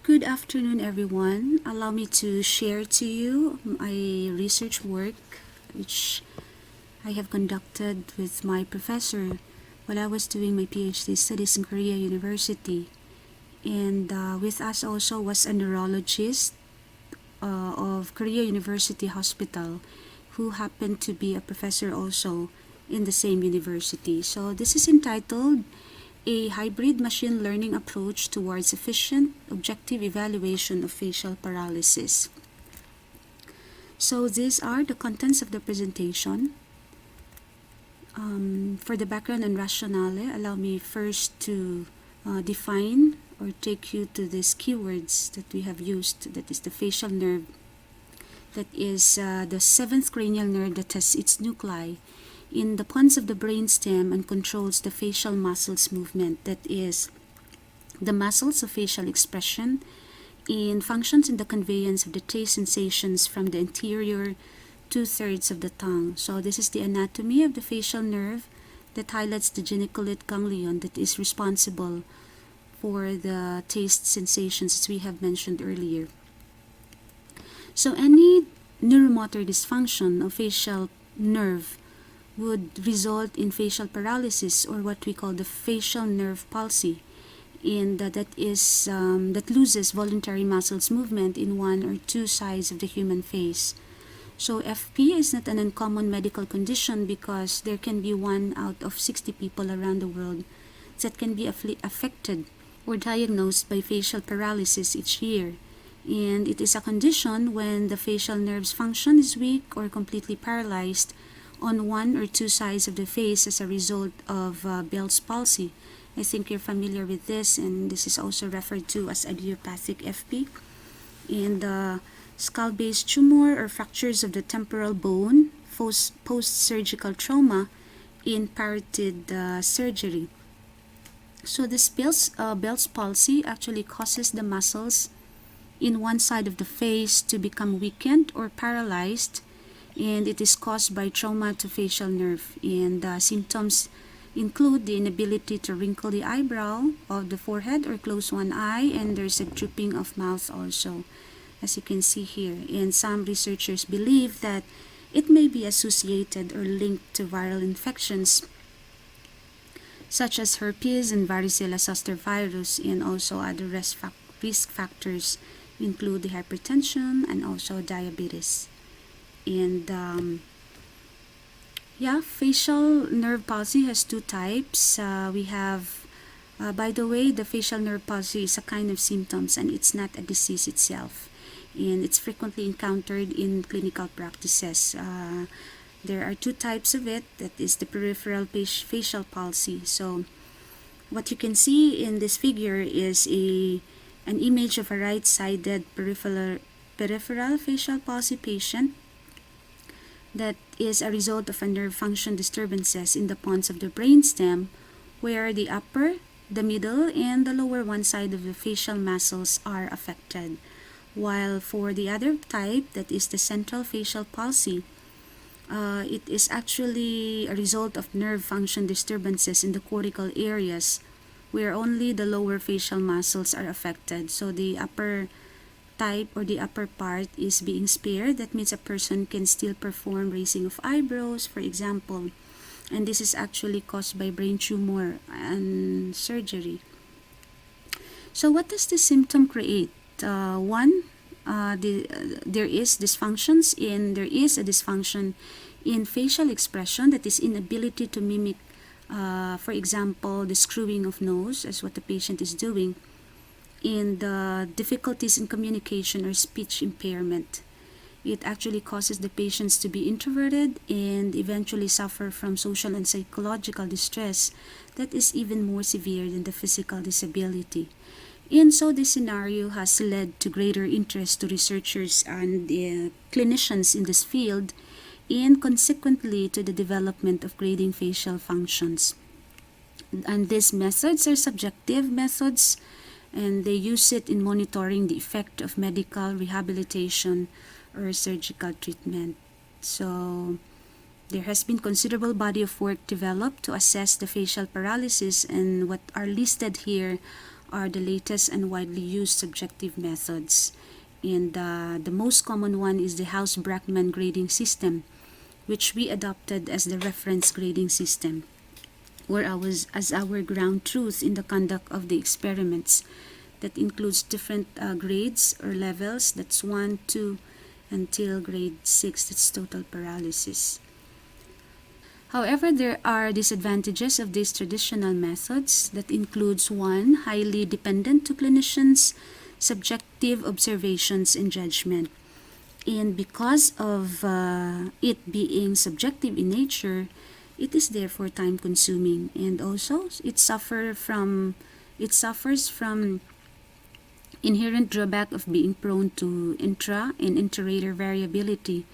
Good afternoon, everyone. Allow me to share to you my research work, which I have conducted with my professor while I was doing my PhD studies in Korea University. And with us also was a neurologist of Korea University Hospital, who happened to be a professor also in the same university. So this is entitled A Hybrid Machine Learning Approach Towards Efficient Objective Evaluation of Facial Paralysis. So these are the contents of the presentation. For the background and rationale, allow me first to define or take you to these keywords that we have used. That is the facial nerve. That is the seventh cranial nerve that has its nuclei in the pons of the brainstem and controls the facial muscles movement. That is the muscles of facial expression and functions in the conveyance of the taste sensations from the anterior two-thirds of the tongue. So this is the anatomy of the facial nerve that highlights the geniculate ganglion that is responsible for the taste sensations, as we have mentioned earlier. So any neuromotor dysfunction of facial nerve would result in facial paralysis, or what we call the facial nerve palsy, and that loses voluntary muscles movement in one or two sides of the human face. So FP is not an uncommon medical condition because there can be 1 out of 60 people around the world that can be affected or diagnosed by facial paralysis each year. And it is a condition when the facial nerve's function is weak or completely paralyzed on one or two sides of the face as a result of Bell's palsy. I think you're familiar with this, and this is also referred to as idiopathic FP. And skull-based tumor or fractures of the temporal bone, post-surgical trauma in parotid surgery. So this Bell's palsy actually causes the muscles in one side of the face to become weakened or paralyzed, and it is caused by trauma to facial nerve. And symptoms include the inability to wrinkle the eyebrow of the forehead or close one eye, and there's a drooping of mouth also, as you can see here. And some researchers believe that it may be associated or linked to viral infections such as herpes and varicella zoster virus, and also other risk factors include the hypertension and also diabetes. And facial nerve palsy has two types. We have, by the way, the facial nerve palsy is a kind of symptoms, and it's not a disease itself. And it's frequently encountered in clinical practices. There are two types of it. That is the peripheral facial palsy. So what you can see in this figure is an image of a right-sided peripheral facial palsy patient that is a result of a nerve function disturbances in the pons of the brainstem, where the upper, the middle, and the lower one side of the facial muscles are affected. While for the other type, that is the central facial palsy, it is actually a result of nerve function disturbances in the cortical areas, where only the lower facial muscles are affected. So the upper type or the upper part is being spared. That means a person can still perform raising of eyebrows, for example. And this is actually caused by brain tumor and surgery. So what does this symptom create? There is a dysfunction in facial expression, that is inability to mimic, for example, the screwing of nose, as what the patient is doing, and difficulties in communication or speech impairment. It actually causes the patients to be introverted and eventually suffer from social and psychological distress that is even more severe than the physical disability. And so this scenario has led to greater interest to researchers and clinicians in this field, and consequently to the development of grading facial functions. And these methods are subjective methods, and they use it in monitoring the effect of medical rehabilitation or surgical treatment. So there has been considerable body of work developed to assess the facial paralysis, and what are listed here are the latest and widely used subjective methods. And the most common one is the House-Brackman grading system, which we adopted as the reference grading system, or as our ground truth in the conduct of the experiments. That includes different grades or levels. That's 1, 2, until grade 6. That's total paralysis. However, there are disadvantages of these traditional methods. That includes 1, highly dependent to clinicians' subjective observations and judgment. And because of it being subjective in nature, it is therefore time-consuming, and also it suffers from inherent drawback of being prone to intra and inter-rater variability.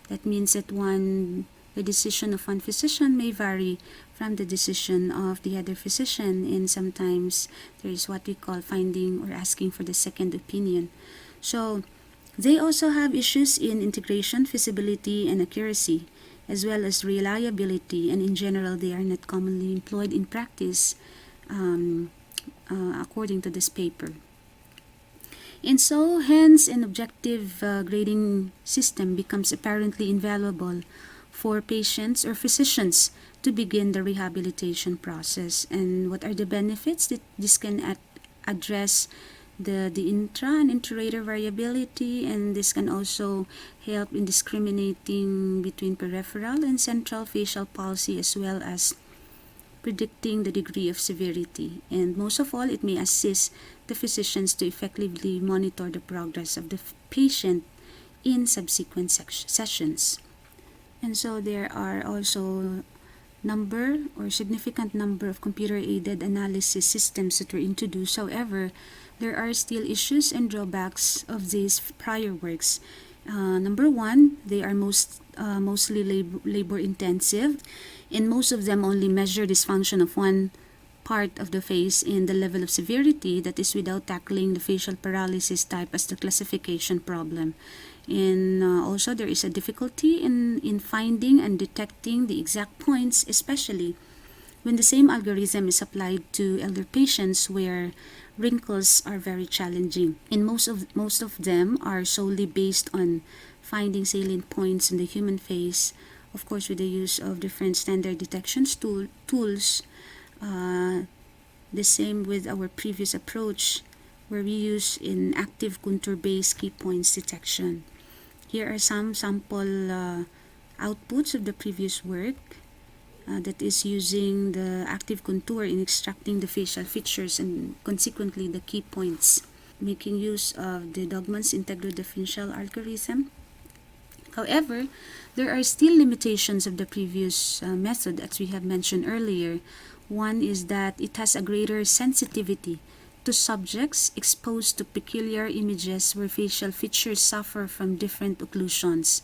That means that the decision of one physician may vary from the decision of the other physician, and sometimes there is what we call finding or asking for the second opinion. So they also have issues in integration, feasibility, and accuracy, as well as reliability, and in general they are not commonly employed in practice, according to this paper. And so, hence, an objective grading system becomes apparently invaluable for patients or physicians to begin the rehabilitation process. And what are the benefits? That this can address the intra and inter-rater variability, and this can also help in discriminating between peripheral and central facial palsy, as well as predicting the degree of severity. And most of all, it may assist the physicians to effectively monitor the progress of the patient in subsequent sessions. And so there are also significant number of computer-aided analysis systems that were introduced. However, there are still issues and drawbacks of these prior works. Number 1, they are mostly labor-intensive, and most of them only measure dysfunction of one part of the face and the level of severity, that is without tackling the facial paralysis type as the classification problem. And also there is a difficulty in finding and detecting the exact points, especially when the same algorithm is applied to elder patients where wrinkles are very challenging. And most of them are solely based on finding salient points in the human face, of course with the use of different standard detection tools. The same with our previous approach, where we use in active contour-based key points detection. Here are some sample outputs of the previous work that is using the active contour in extracting the facial features and consequently the key points, making use of the Daugman's integral differential algorithm. However, there are still limitations of the previous method, as we have mentioned earlier. One is that it has a greater sensitivity to subjects exposed to peculiar images where facial features suffer from different occlusions.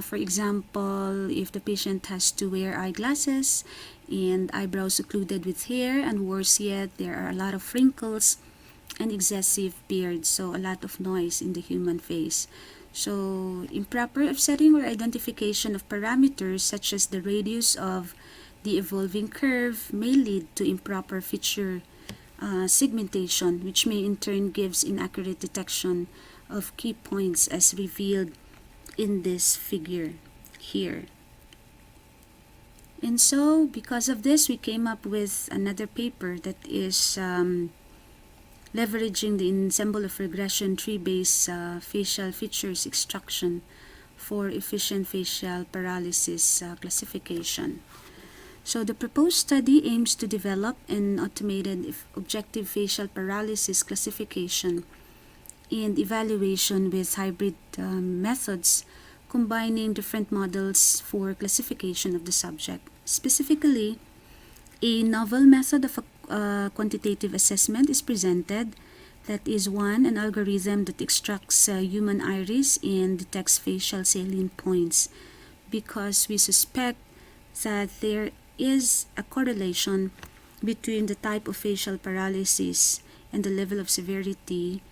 For example, if the patient has to wear eyeglasses and eyebrows occluded with hair, and worse yet, there are a lot of wrinkles and excessive beard, so a lot of noise in the human face. So, improper offsetting or identification of parameters such as the radius of the evolving curve may lead to improper feature segmentation, which may in turn gives inaccurate detection of key points as revealed in this figure here. And so, because of this, we came up with another paper that is leveraging the ensemble of regression tree-based facial features extraction for efficient facial paralysis classification. So the proposed study aims to develop an automated objective facial paralysis classification and evaluation with hybrid methods combining different models for classification of the subject. Specifically, a novel method of quantitative assessment is presented. That is an algorithm that extracts human iris and detects facial salient points, because we suspect that there is a correlation between the type of facial paralysis and the level of severity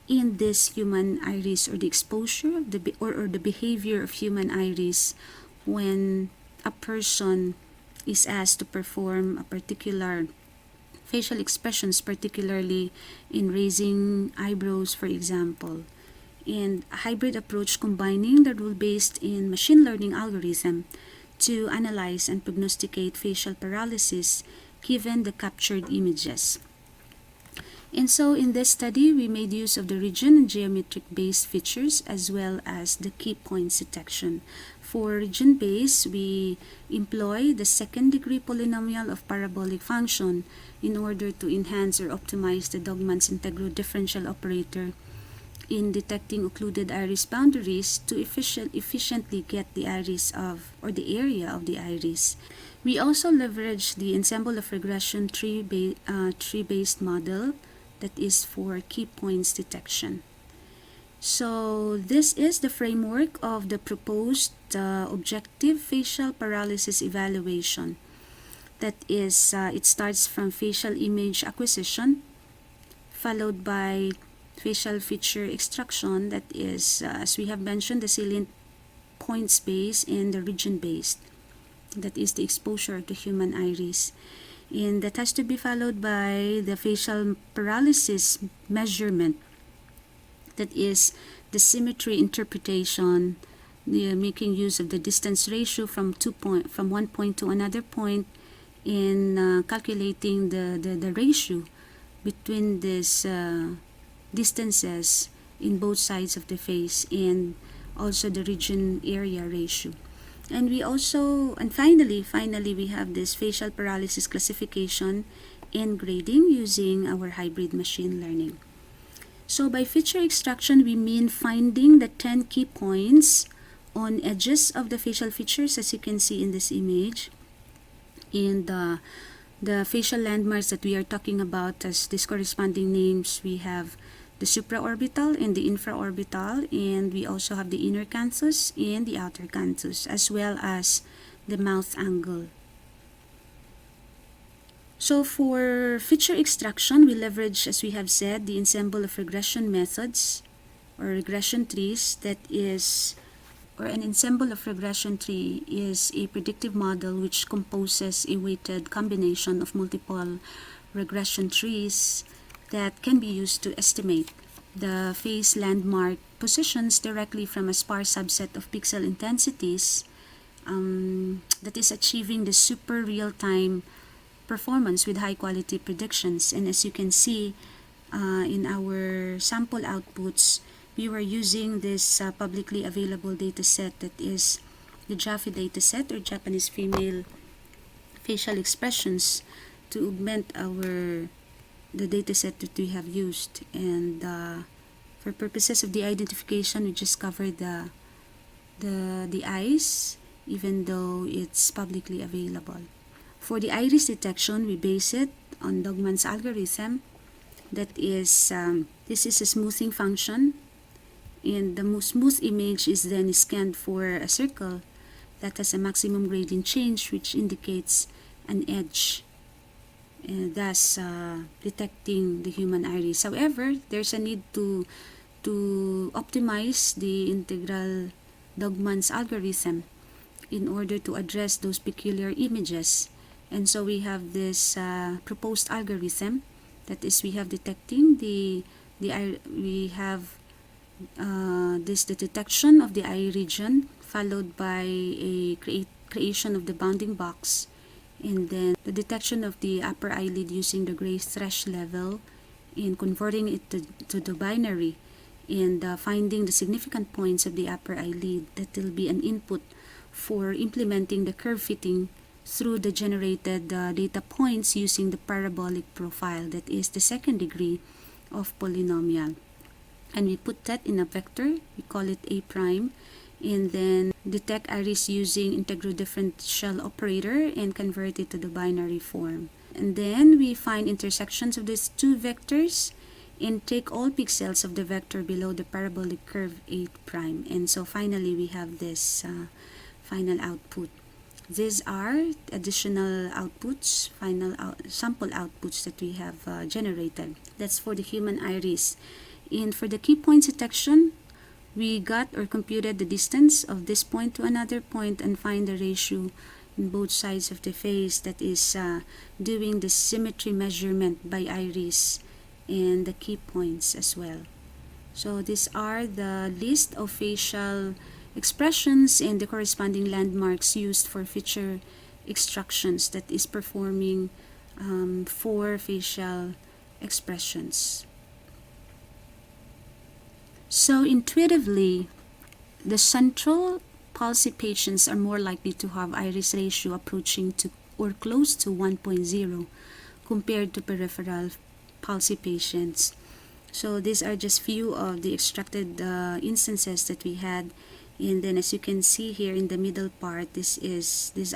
in this human iris, or the exposure of or the behavior of human iris when a person is asked to perform a particular facial expressions, particularly in raising eyebrows, for example. And a hybrid approach combining the rule-based in machine learning algorithm to analyze and prognosticate facial paralysis given the captured images. And so in this study, we made use of the region and geometric-based features as well as the key points detection. For region-based, we employ the second-degree polynomial of parabolic function in order to enhance or optimize the Daugman's integral differential operator in detecting occluded iris boundaries to efficiently get the iris of, or the area of the iris. We also leverage the ensemble of regression tree-based model that is for key points detection. So this is the framework of the proposed objective facial paralysis evaluation. That is, it starts from facial image acquisition, followed by facial feature extraction, that is, as we have mentioned, the salient points-based and the region-based. That is the exposure of the human iris. And that has to be followed by the facial paralysis measurement. That is the symmetry interpretation, making use of the distance ratio from one point to another point in calculating the ratio between these distances in both sides of the face, and also the region area ratio. And we also, and finally we have this facial paralysis classification and grading using our hybrid machine learning. So by feature extraction, we mean finding the 10 key points on edges of the facial features, as you can see in this image. And the facial landmarks that we are talking about as these corresponding names, we have the supraorbital and the infraorbital, and we also have the inner canthus and the outer canthus, as well as the mouth angle. So for feature extraction, we leverage, as we have said, the ensemble of regression methods or regression trees. That is, or an ensemble of regression tree is a predictive model which composes a weighted combination of multiple regression trees that can be used to estimate the face landmark positions directly from a sparse subset of pixel intensities that is achieving the super real-time performance with high-quality predictions. And as you can see in our sample outputs, we were using this publicly available dataset, that is the JAFE dataset, or Japanese female facial expressions, to augment the dataset that we have used. And for purposes of the identification, we just covered the eyes, even though it's publicly available. For the iris detection, we base it on Daugman's algorithm. That is, this is a smoothing function, and the smooth image is then scanned for a circle that has a maximum gradient change, which indicates an edge, thus detecting the human iris. However, there's a need to optimize the integral Daugman's algorithm in order to address those peculiar images. And so we have this proposed algorithm, that is, we have detecting the detection of the eye region, followed by a creation of the bounding box, and then the detection of the upper eyelid using the gray thresh level and converting it to the binary, and finding the significant points of the upper eyelid that will be an input for implementing the curve fitting through the generated data points using the parabolic profile, that is the second degree of polynomial. And we put that in a vector, we call it A prime, and then detect iris using integral differential operator and convert it to the binary form. And then we find intersections of these two vectors and take all pixels of the vector below the parabolic curve A prime. And so finally we have this final output. These are additional outputs, sample outputs that we have generated. That's for the human iris. And for the key points detection, we got or computed the distance of this point to another point and find the ratio in both sides of the face that is doing the symmetry measurement by iris and the key points as well. So these are the list of facial expressions and the corresponding landmarks used for feature extractions that is performing 4 facial expressions. So intuitively, the central palsy patients are more likely to have iris ratio approaching to or close to 1.0 compared to peripheral palsy patients. So these are just few of the extracted instances that we had. And then as you can see here in the middle part, these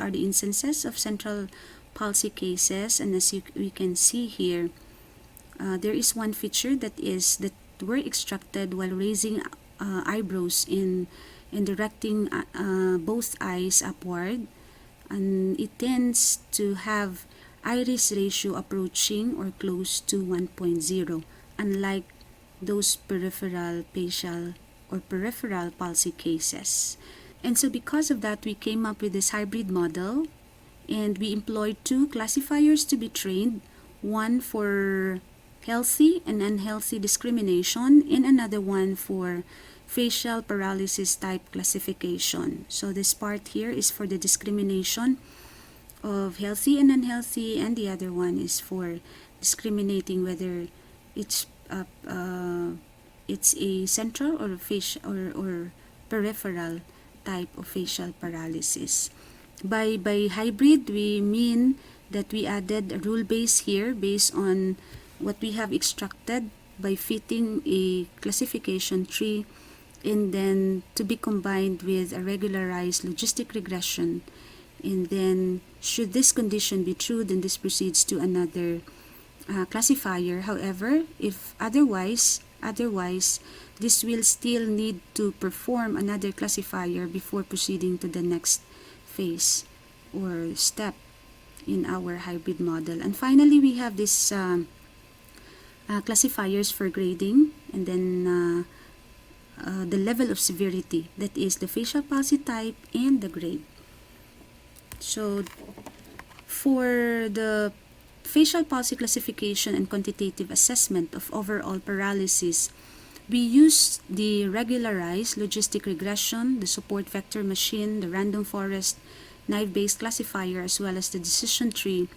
are the instances of central palsy cases. And as we can see here, there is one feature that were extracted while raising eyebrows and directing both eyes upward, and it tends to have iris ratio approaching or close to 1.0, unlike those peripheral facial or peripheral palsy cases. And so because of that, we came up with this hybrid model, and we employed 2 classifiers to be trained, one for healthy and unhealthy discrimination, and another one for facial paralysis type classification. So this part here is for the discrimination of healthy and unhealthy, and the other one is for discriminating whether it's a central or facial or peripheral type of facial paralysis. By hybrid, we mean that we added a rule base here based on what we have extracted by fitting a classification tree, and then to be combined with a regularized logistic regression. And then should this condition be true, then this proceeds to another classifier. However, if otherwise, this will still need to perform another classifier before proceeding to the next phase or step in our hybrid model. And finally, we have this classifiers for grading, and then the level of severity, that is the facial palsy type and the grade. So for the facial palsy classification and quantitative assessment of overall paralysis, we use the regularized logistic regression, the support vector machine, the random forest naive-based classifier, as well as the decision tree,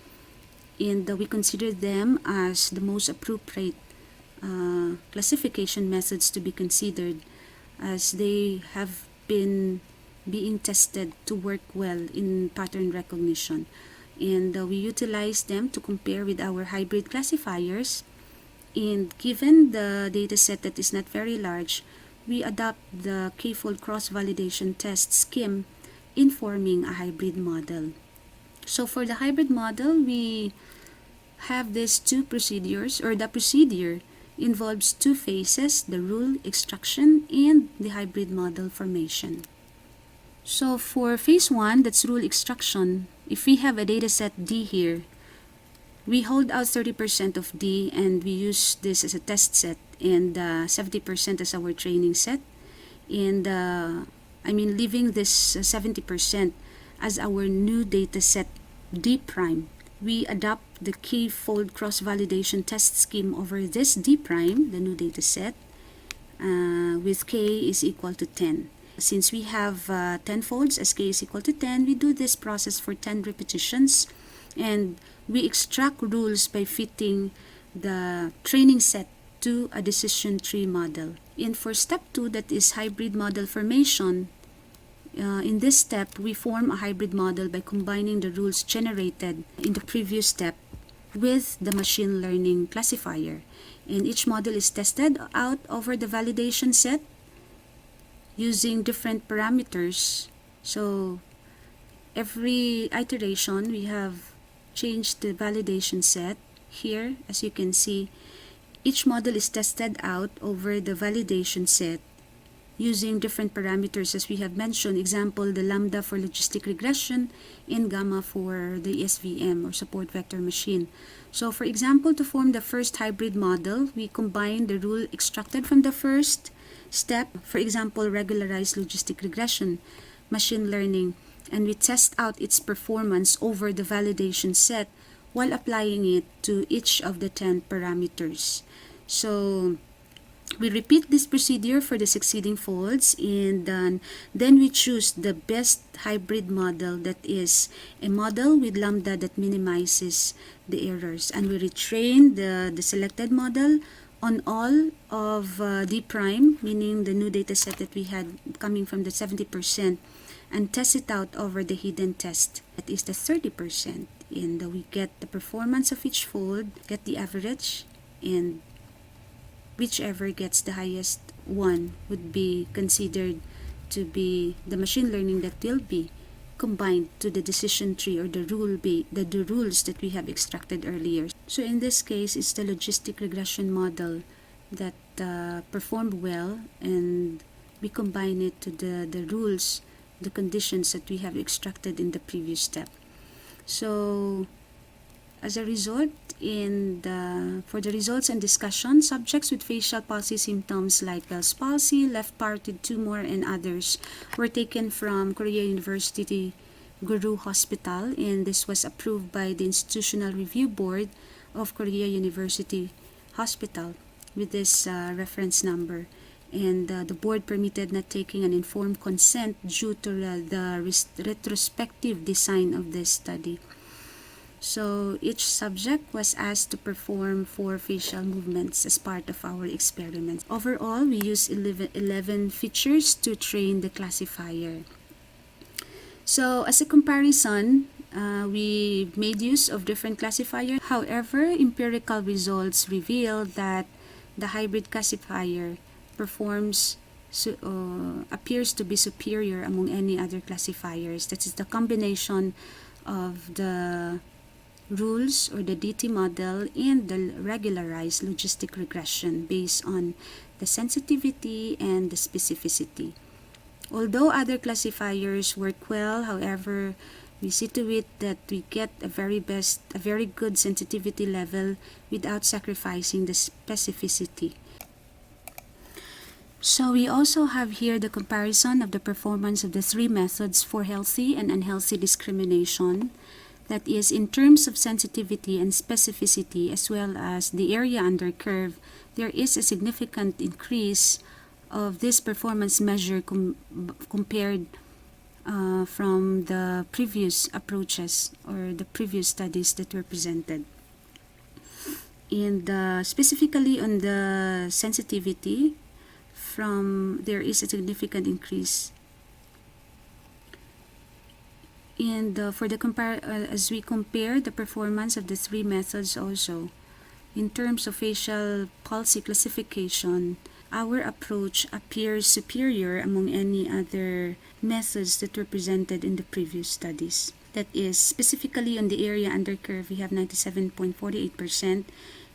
and we consider them as the most appropriate classification methods to be considered, as they have been being tested to work well in pattern recognition. And we utilize them to compare with our hybrid classifiers, and given the data set that is not very large, we adopt the k-fold cross-validation test scheme in forming a hybrid model. So for the hybrid model, we have these 2 procedures, or the procedure involves 2 phases, the rule extraction and the hybrid model formation. So for phase 1, that's rule extraction, if we have a data set D here, we hold out 30% of D and we use this as a test set, and 70% as our training set, and leaving this 70% as our new data set D prime. We adopt the k-fold cross-validation test scheme over this D prime, the new data set, with k is equal to 10. Since we have 10 folds as k is equal to 10, we do this process for 10 repetitions, and we extract rules by fitting the training set to a decision tree model. And for step 2, that is hybrid model formation, in this step, we form a hybrid model by combining the rules generated in the previous step with the machine learning classifier. And each model is tested out over the validation set using different parameters. So every iteration, we have changed the validation set. Here, as you can see, each model is tested out over the validation set using different parameters, as we have mentioned. Example, the lambda for logistic regression and gamma for the SVM or support vector machine. So for example, to form the first hybrid model, we combine the rule extracted from the first step, for example, regularized logistic regression, machine learning, and we test out its performance over the validation set while applying it to each of the 10 parameters. So we repeat this procedure for the succeeding folds, and then we choose the best hybrid model, that is a model with lambda that minimizes the errors, and we retrain the selected model on all of D prime, meaning the new data set that we had coming from the 70%, and test it out over the hidden test, that is the 30%, and we get the performance of each fold, get the average, and whichever gets the highest one would be considered to be the machine learning that will be combined to the decision tree or the rules that we have extracted earlier. So in this case, it's the logistic regression model that performed well, and we combine it to the rules, the conditions that we have extracted in the previous step. So as a result, for the results and discussion, subjects with facial palsy symptoms like Bell's palsy, left-parted tumor, and others were taken from Korea University Guru Hospital, and this was approved by the Institutional Review Board of Korea University Hospital with this reference number. And the board permitted not taking an informed consent due to the retrospective design of this study. So each subject was asked to perform 4 facial movements as part of our experiment. Overall, we used 11 features to train the classifier. So as a comparison, we made use of different classifiers. However, empirical results reveal that the hybrid classifier appears to be superior among any other classifiers. That is the combination of the rules or the DT model and the regularized logistic regression based on the sensitivity and the specificity. Although other classifiers work well, however, we see to it that we get a very good sensitivity level without sacrificing the specificity. So we also have here the comparison of the performance of the 3 methods for healthy and unhealthy discrimination. That is, in terms of sensitivity and specificity, as well as the area under curve, there is a significant increase of this performance measure compared from the previous approaches or the previous studies that were presented. And specifically on the sensitivity, there is a significant increase. And as we compare the performance of the 3 methods also, in terms of facial palsy classification, our approach appears superior among any other methods that were presented in the previous studies. That is, specifically on the area under curve, we have 97.48%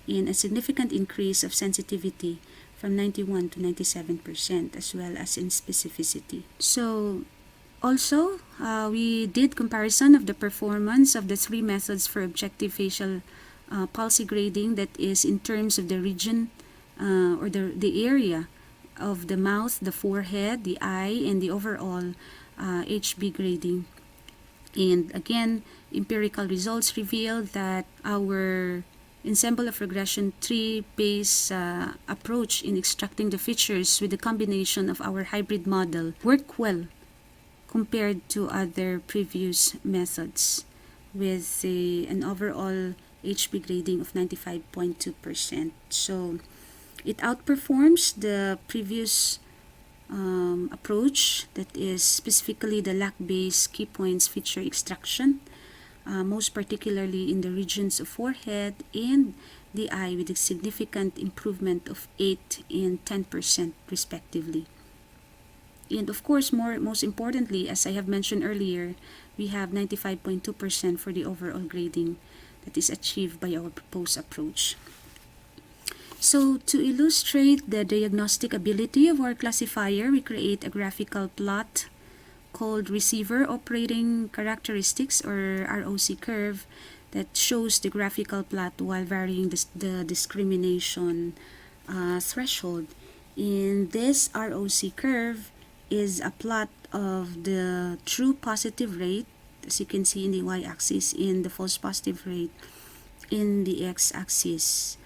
and a significant increase of sensitivity from 91 to 97%, as well as in specificity. So also, we did comparison of the performance of the 3 methods for objective facial palsy grading, that is in terms of the region or the area of the mouth, the forehead, the eye, and the overall HB grading. And again, empirical results reveal that our ensemble of regression tree-based approach in extracting the features with the combination of our hybrid model work well compared to other previous methods, with an overall HB grading of 95.2%. So it outperforms the previous approach, that is specifically the lac-based key points feature extraction, most particularly in the regions of forehead and the eye, with a significant improvement of 8 and 10% respectively. And of course, most importantly, as I have mentioned earlier, we have 95.2% for the overall grading that is achieved by our proposed approach. So to illustrate the diagnostic ability of our classifier, we create a graphical plot called Receiver Operating Characteristics, or ROC curve, that shows the graphical plot while varying the discrimination threshold. In this ROC curve, is a plot of the true positive rate, as you can see in the y-axis, in the false positive rate in the x-axis,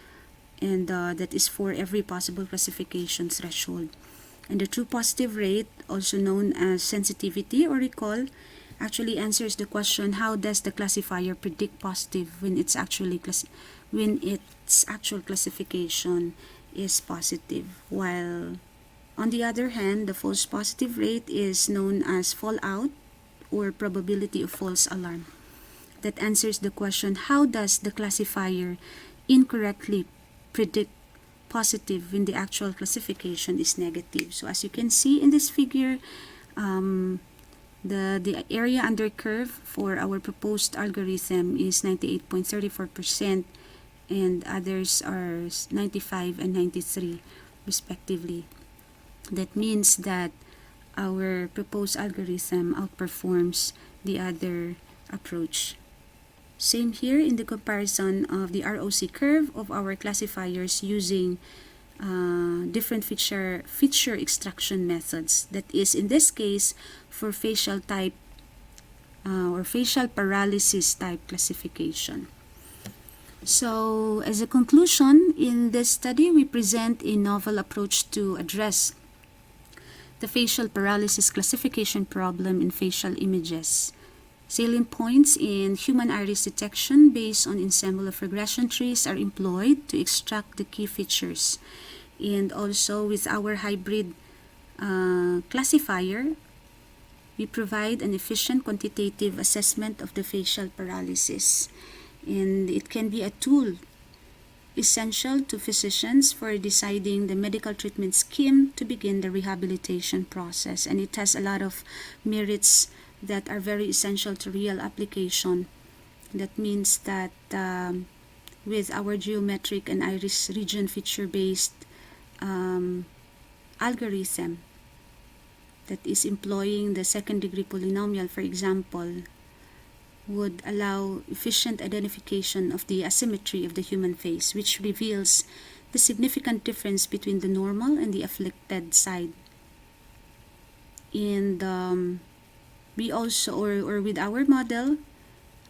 and that is for every possible classification threshold. And the true positive rate, also known as sensitivity or recall, actually answers the question, how does the classifier predict positive when its actual classification is positive, while on the other hand, the false positive rate is known as fallout or probability of false alarm. That answers the question, how does the classifier incorrectly predict positive when the actual classification is negative. So as you can see in this figure, the area under curve for our proposed algorithm is 98.34%, and others are 95 and 93 respectively. That means that our proposed algorithm outperforms the other approach. Same here in the comparison of the ROC curve of our classifiers using different feature extraction methods. That is, in this case, for facial type or facial paralysis type classification. So, as a conclusion, in this study, we present a novel approach to address the facial paralysis classification problem in facial images. Salient points in human iris detection based on ensemble of regression trees are employed to extract the key features. And also with our hybrid classifier, we provide an efficient quantitative assessment of the facial paralysis. And it can be a tool essential to physicians for deciding the medical treatment scheme to begin the rehabilitation process. And it has a lot of merits that are very essential to real application. That means that with our geometric and iris region feature-based algorithm that is employing the second-degree polynomial, for example, would allow efficient identification of the asymmetry of the human face, which reveals the significant difference between the normal and the afflicted side. And we also, or with our model,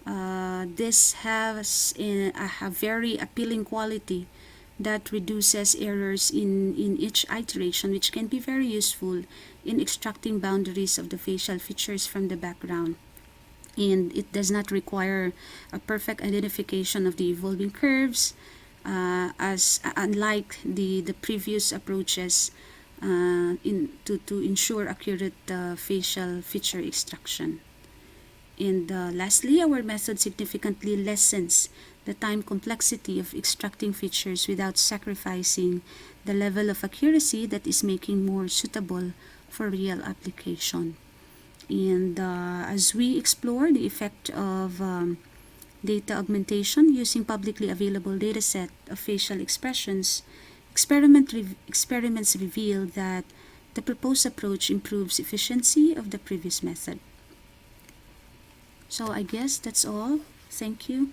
this has a very appealing quality that reduces errors in each iteration, which can be very useful in extracting boundaries of the facial features from the background. And it does not require a perfect identification of the evolving curves, as unlike the previous approaches to ensure accurate facial feature extraction. And lastly, our method significantly lessens the time complexity of extracting features without sacrificing the level of accuracy that is making more suitable for real application. And as we explore the effect of data augmentation using publicly available dataset of facial expressions, experiments reveal that the proposed approach improves efficiency of the previous method. So I guess that's all. Thank you.